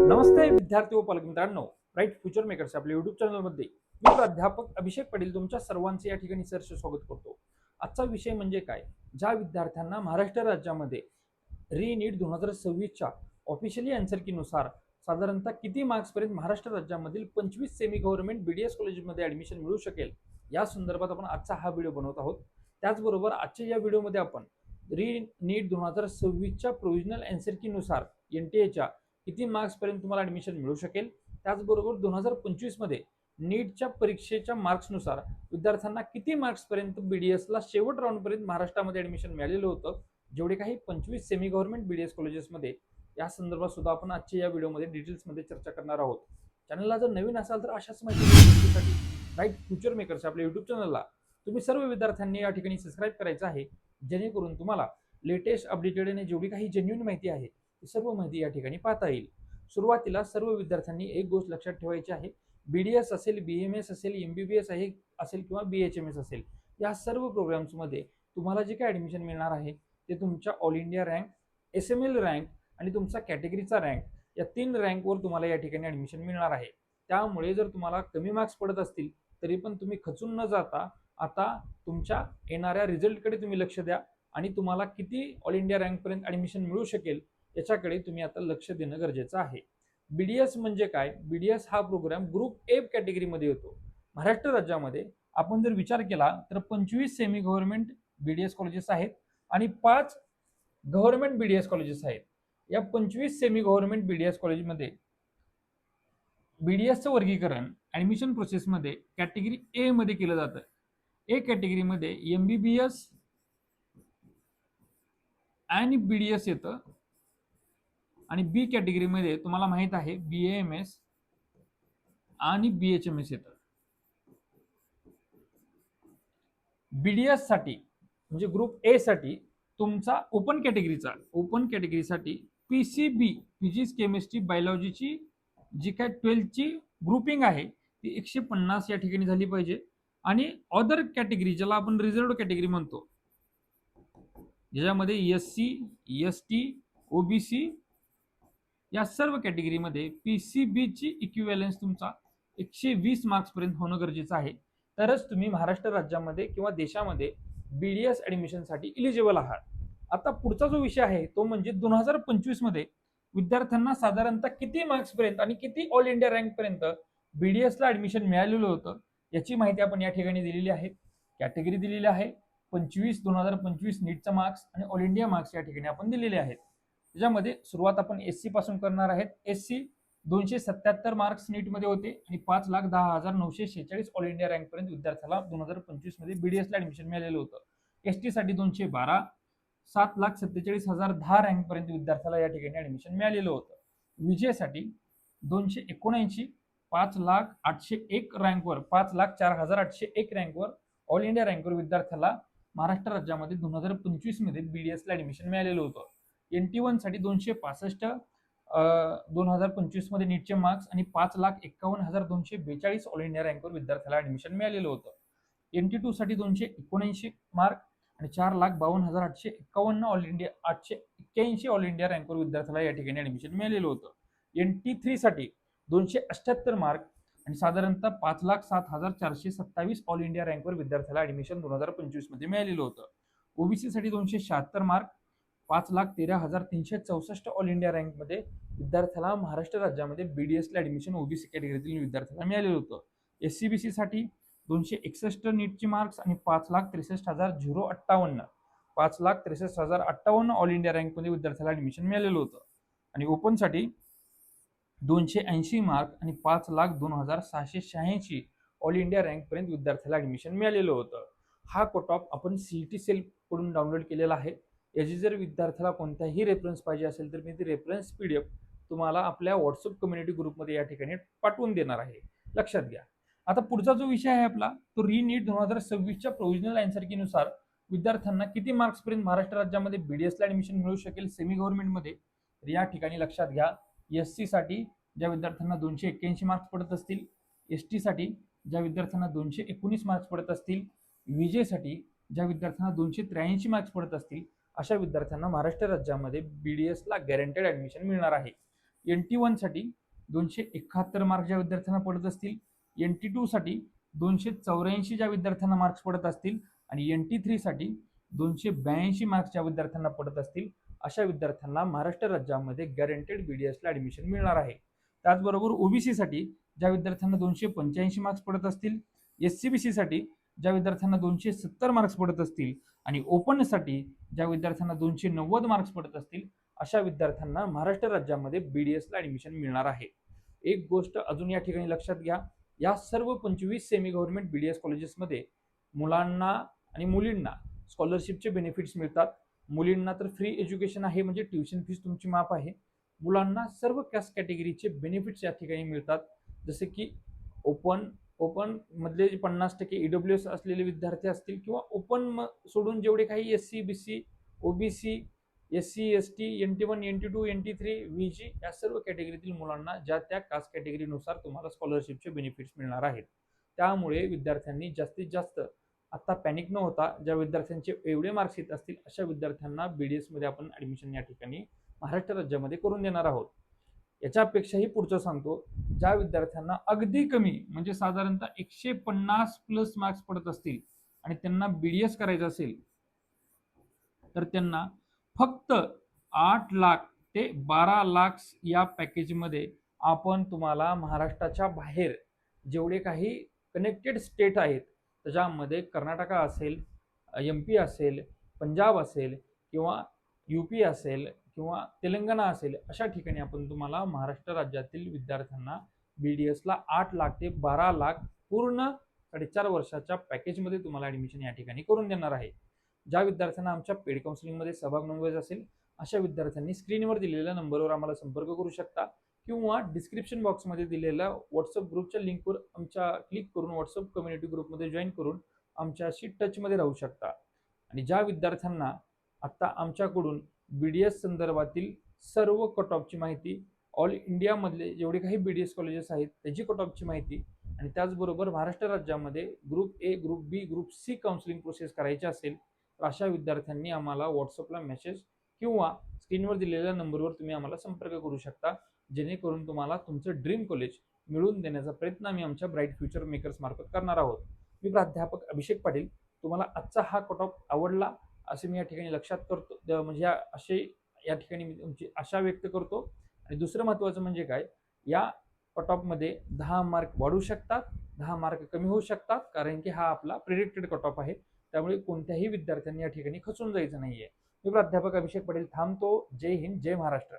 नमस्ते विद्यार्थी व पालक मित्रांनो, ब्राईट फ्युचर मेकर्स आपल्या युट्यूब चॅनलमध्ये मी प्राध्यापक अभिषेक पाटील तुमच्या सर्वांचे या ठिकाणी सहर्ष स्वागत करतो. आजचा विषय म्हणजे काय, ज्या विद्यार्थ्यांना महाराष्ट्र राज्यामध्ये नीट 2026च्या ऑफिशियली आन्सर कीनुसार साधारणतः किती मार्क्स पर्यंत महाराष्ट्र राज्यामधील 25 सेमी गव्हर्नमेंट बीडीएस कॉलेजमध्ये ऍडमिशन मिळू शकेल या संदर्भात आपण आजचा हा व्हिडिओ बनवत आहोत. त्याचबरोबर आजच्या या व्हिडिओमध्ये आपण नीट 2026च्या प्रोव्हिजनल आन्सर कीनुसार एनटीएच्या किती मार्क्स पर्यंत तुम्हाला ऍडमिशन मिळू शकेल, त्याचबरोबर 2025 मध्ये नीटच्या परीक्षेच्या मार्क्सनुसार विद्यार्थ्यांना किती मार्क्स पर्यंत बीडीएसला शेवट राऊंड पर्यंत महाराष्ट्रामध्ये ऍडमिशन मिळालेलं होतं, जेवढे काही 25 सेमी गव्हर्नमेंट बीडीएस कॉलेजेसमध्ये, या संदर्भात सुद्धा आपण आजच्या या व्हिडिओमध्ये डिटेल्समध्ये चर्चा करणार आहोत. चॅनलला जर नवीन असाल तर अशाच माहितीसाठी ब्राईट फ्युचर मेकर्स आपल्या युट्यूब चॅनलला तुम्ही सर्व विद्यार्थ्यांनी या ठिकाणी सबस्क्राईब करायचं आहे, जेणेकरून तुम्हाला लेटेस्ट अपडेटेड आणि जेवढी काही जेन्युइन माहिती आहे ती सर्व माहिती या ठिकाणी पाहता येईल. सुरुवातीला सर्व विद्यार्थ्यांनी एक गोष्ट लक्षात ठेवायची आहे, बीडीएस असेल, बीएमएस असेल, एमबीबीएस असेल किंवा बीएचएमएस असेल, या सर्व प्रोग्राम्समध्ये तुम्हाला जे काही ऍडमिशन मिळणार आहे ते तुमच्या all India rank, SML rank आणि तुमचा कॅटेगरीचा रँक, या 3 रँकवर तुम्हाला या ठिकाणी ऍडमिशन मिळणार आहे. त्यामुळे जर तुम्हाला कमी मार्क्स पडत असतील तरी पण तुम्ही खचून न जाता आता तुमच्या येणाऱ्या रिझल्टकडे तुम्ही लक्ष द्या आणि तुम्हाला किती ऑल इंडिया रँक पर्यंत ऍडमिशन मिळू शकेल याच्याकडे तुम्ही आता लक्ष देणं गरजेचं आहे. बीडीएस म्हणजे काय, बीडीएस हा प्रोग्राम ग्रुप ए कॅटेगरीमध्ये येतो. महाराष्ट्र राज्यामध्ये आपण जर विचार केला तर 25 सेमी गव्हर्नमेंट बीडीएस कॉलेजेस आहेत आणि 5 गव्हर्नमेंट बीडीएस कॉलेजेस आहेत. या 25 सेमी गव्हर्नमेंट बीडीएस कॉलेजमध्ये बीडीएसचं वर्गीकरण ऍडमिशन प्रोसेसमध्ये कॅटेगरी ए मध्ये केलं जातं. ए कॅटेगरीमध्ये एमबीबीएस आणि बीडीएस येतं आणि बी कॅटेगरीमध्ये तुम्हाला माहित आहे बीएमएस आणि बीएचएमएस येतं. बीडीएस साठी म्हणजे ग्रुप ए साठी तुमचा ओपन कॅटेगरीसाठी पीसीबी फिजिक्स, केमिस्ट्री, बायोलॉजीची जी काय 12ची ग्रुपिंग आहे ती 150 या ठिकाणी झाली पाहिजे. आणि अदर कॅटेगरी ज्याला आपण रिझर्व्ड कॅटेगरी म्हणतो, ज्याच्यामध्ये एससी, एसटी, ओबीसी या सर्व कॅटेगरीमध्ये पीसीबीची इक्विव्हॅलन्स तुमचा 120 मार्क्स पर्यंत होणं गरजेचं आहे, तरच तुम्ही महाराष्ट्र राज्यामध्ये किंवा देशामध्ये बीडीएस ऍडमिशनसाठी इलिजिबल आहात. आता पुढचा जो विषय आहे तो म्हणजे 2025 मध्ये विद्यार्थ्यांना साधारणतः किती मार्क्स पर्यंत आणि किती ऑल इंडिया रँक पर्यंत बीडीएसला ऍडमिशन मिळालेलं होतं याची माहिती आपण या ठिकाणी दिलेली आहे. कॅटेगरी दिलेली आहे 2025 नीटचा मार्क्स आणि ऑल इंडिया मार्क्स या ठिकाणी आपण दिलेले आहेत. त्याच्यामध्ये सुरुवात आपण एससी पासून करणार आहेत. एससी 277 मार्क्स नीटमध्ये होते आणि 5,10,946 ऑल इंडिया रँक पर्यंत विद्यार्थ्याला 2025 मध्ये बीडीएसला ऍडमिशन मिळालेलं होतं. एसटी साठी 212, 7,47,010 रँक पर्यंत विद्यार्थ्याला या ठिकाणी ऍडमिशन मिळालेलं होतं. विजयसाठी 279, 5,08,001 रँकवर, 5,04,801 रँकवर ऑल इंडिया रँकवर विद्यार्थ्याला महाराष्ट्र राज्यामध्ये 2025 मध्ये बीडीएसला ऍडमिशन मिळालेलं होतं. NT1 साठी 265, 2025 मध्ये नीटचे मार्क्स आणि 5,51,242 ऑल इंडिया रँकवर विद्यार्थ्याला ऍडमिशन मिळालेलं होतं. NT2 साठी 279 मार्क आणि 4,52,851 ऑल इंडिया 881 ऑल इंडिया रँकवर विद्यार्थ्याला या ठिकाणी ऍडमिशन मिळालेलं होतं. NT3 साठी 278 मार्क आणि साधारणतः 5,07,427 ऑल इंडिया रँकवर विद्यार्थ्याला ऍडमिशन 2025 मध्ये मिळालेलं होतं. ओबीसी साठी 276 मार्क, 5,13,364 ऑल इंडिया रँक मध्ये विद्यार्थ्याला महाराष्ट्र राज्यामध्ये बीडीएसला ऍडमिशन ओबीसी कॅटेगरीतील विद्यार्थ्याला मिळालेलं होतं. एससीबीसी साठी 261 नीटची मार्क्स आणि 5,63,058, 5,63,058 ऑल इंडिया रँक मध्ये विद्यार्थ्याला ऍडमिशन मिळालेलं होतं. आणि ओपन साठी 280 मार्क आणि 5,02,686 ऑल इंडिया रँक पर्यंत विद्यार्थ्याला ऍडमिशन मिळालेलं होतं. हा कट ऑफ आपण सीईटी सेल कडून डाउनलोड केलेला आहे. याची जर विद्यार्थ्याला कोणताही रेफरन्स पाहिजे असेल तर मी ती रेफरन्स पीडीएफ तुम्हाला आपल्या व्हॉट्सअप कम्युनिटी ग्रुपमध्ये या ठिकाणी पाठवून देणार आहे, लक्षात घ्या. आता पुढचा जो विषय आहे आपला तो नीट 2026च्या प्रोव्हिजनल आन्सर कीनुसार विद्यार्थ्यांना किती मार्क्स पर्यंत महाराष्ट्र राज्यामध्ये बीडीएसला ऍडमिशन मिळू शकेल सेमी गव्हर्नमेंटमध्ये. तर या ठिकाणी लक्षात घ्या, एससी साठी ज्या विद्यार्थ्यांना 281 मार्क्स पडत असतील, एसटी साठी ज्या विद्यार्थ्यांना 219 मार्क्स पडत असतील, विजयसाठी ज्या विद्यार्थ्यांना 283 मार्क्स पडत असतील, अशा विद्यार्थ्यांना महाराष्ट्र राज्यामध्ये बीडीएसला गॅरंटेड ऍडमिशन मिळणार आहे. NT1 साठी 271 मार्क ज्या विद्यार्थ्यांना पडत असतील, NT2 साठी 284 ज्या विद्यार्थ्यांना मार्क्स पडत असतील आणि NT3 साठी 282 मार्क्स ज्या विद्यार्थ्यांना पडत असतील, अशा विद्यार्थ्यांना महाराष्ट्र राज्यामध्ये गॅरंटेड BDSला ऍडमिशन मिळणार आहे. त्याचबरोबर ओबीसी साठी ज्या विद्यार्थ्यांना 285 मार्क्स पडत असतील, SCBC साठी ज्या विद्यार्थ्यांना 270 मार्क्स पडत असतील आणि ओपन साठी ज्या विद्यार्थ्यांना 290 मार्क्स पडत असतील, अशा विद्यार्थ्यांना महाराष्ट्र राज्यामध्ये BDSला ऍडमिशन मिळणार आहे. एक गोष्ट अजून या ठिकाणी लक्षात घ्या, या सर्व 25 सेमी गव्हर्नमेंट BDS कॉलेजेसमध्ये मुलांना आणि मुलींना स्कॉलरशिपचे बेनिफिट्स मिळतात. मुलींना तर फ्री एज्युकेशन आहे, म्हणजे ट्युशन फीस तुमची माफ आहे. मुलांना सर्व कास्ट कॅटेगरीचे बेनिफिट्स या ठिकाणी मिळतात, जसे की ओपन मधले 50% EWS असलेले विद्यार्थी असतील किंवा ओपन सोडून जेवढे काही SC BC OBC SC ST NT1 NT2 NT3 VG या सर्व कॅटेगरीतील मुलांना ज्या त्या कास्ट कॅटेगरीनुसार तुम्हाला स्कॉलरशिपचे बेनिफिट्स मिळणार आहेत. त्यामुळे विद्यार्थ्यांनी जास्तीत जास्त आता पॅनिक न होता, ज्या विद्यार्थ्यांचे एवढे मार्क्स येत असतील अशा विद्यार्थ्यांना BDS मध्ये आपण ऍडमिशन या ठिकाणी महाराष्ट्र राज्यामध्ये करून देणार आहोत. याच्यापेक्षाही पुढचं सांगतो, ज्या विद्यार्थ्यांना अगदी कमी म्हणजे साधारणतः 150 प्लस मार्क्स पडत असतील आणि त्यांना BDS करायचं असेल, तर त्यांना फक्त 8 लाख ते 12 लाख या पॅकेजमध्ये आपण तुम्हाला महाराष्ट्राच्या बाहेर जेवढे काही कनेक्टेड स्टेट आहेत, त्याच्यामध्ये कर्नाटका असेल, MP असेल, पंजाब असेल किंवा UP असेल किंवा तेलंगणा असेल, अशा ठिकाणी आपण तुम्हाला महाराष्ट्र राज्यातील विद्यार्थ्यांना BDSला 8 लाख ते 12 लाख पूर्ण 4.5 वर्षाच्या पॅकेजमध्ये तुम्हाला ऍडमिशन या ठिकाणी करून देणार आहे. ज्या विद्यार्थ्यांना आमच्या पेड काउन्सिलिंगमध्ये सहभाग नोंदवायचा असेल, अशा विद्यार्थ्यांनी स्क्रीनवर दिलेल्या नंबरवर आम्हाला संपर्क करू शकता किंवा डिस्क्रिप्शन बॉक्समध्ये दिलेल्या व्हॉट्सअप ग्रुपच्या लिंकवर आमच्या क्लिक करून व्हॉट्सअप कम्युनिटी ग्रुपमध्ये जॉईन करून आमच्याशी टचमध्ये राहू शकता. आणि ज्या विद्यार्थ्यांना आता आमच्याकडून BDS संदर्भातील सर्व कट ऑफची माहिती, ऑल इंडियामधले जेवढे काही BDS कॉलेजेस आहेत त्याची कट ऑफची माहिती आणि त्याचबरोबर महाराष्ट्र राज्यामध्ये group A, group B, group C counselling process करायची असेल, तर अशा विद्यार्थ्यांनी आम्हाला व्हॉट्सअपला मेसेज किंवा स्क्रीनवर दिलेल्या नंबरवर तुम्ही आम्हाला संपर्क करू शकता, जेणेकरून तुम्हाला तुमचं ड्रीम कॉलेज मिळवून देण्याचा प्रयत्न आम्ही आमच्या ब्राईट फ्युचर मेकर्स मार्फत करणार आहोत. मी प्राध्यापक अभिषेक पाटील. तुम्हाला आजचा हा कट ऑफ आवडला असे मी या ठिकाणी लक्षात करतो, म्हणजे असे या ठिकाणी मी तुमची आशा व्यक्त करतो. आणि दुसरं महत्त्वाचं म्हणजे काय, या कट ऑफमध्ये 10 मार्क वाढू शकतात, 10 मार्क कमी होऊ शकतात, कारण की हा आपला प्रिडिक्टेड कट ऑफ आहे. त्यामुळे कोणत्याही विद्यार्थ्यांनी या ठिकाणी खचून जायचं नाहीये. मी प्राध्यापक अभिषेक पाटील थांबतो. जय हिंद, जय महाराष्ट्र.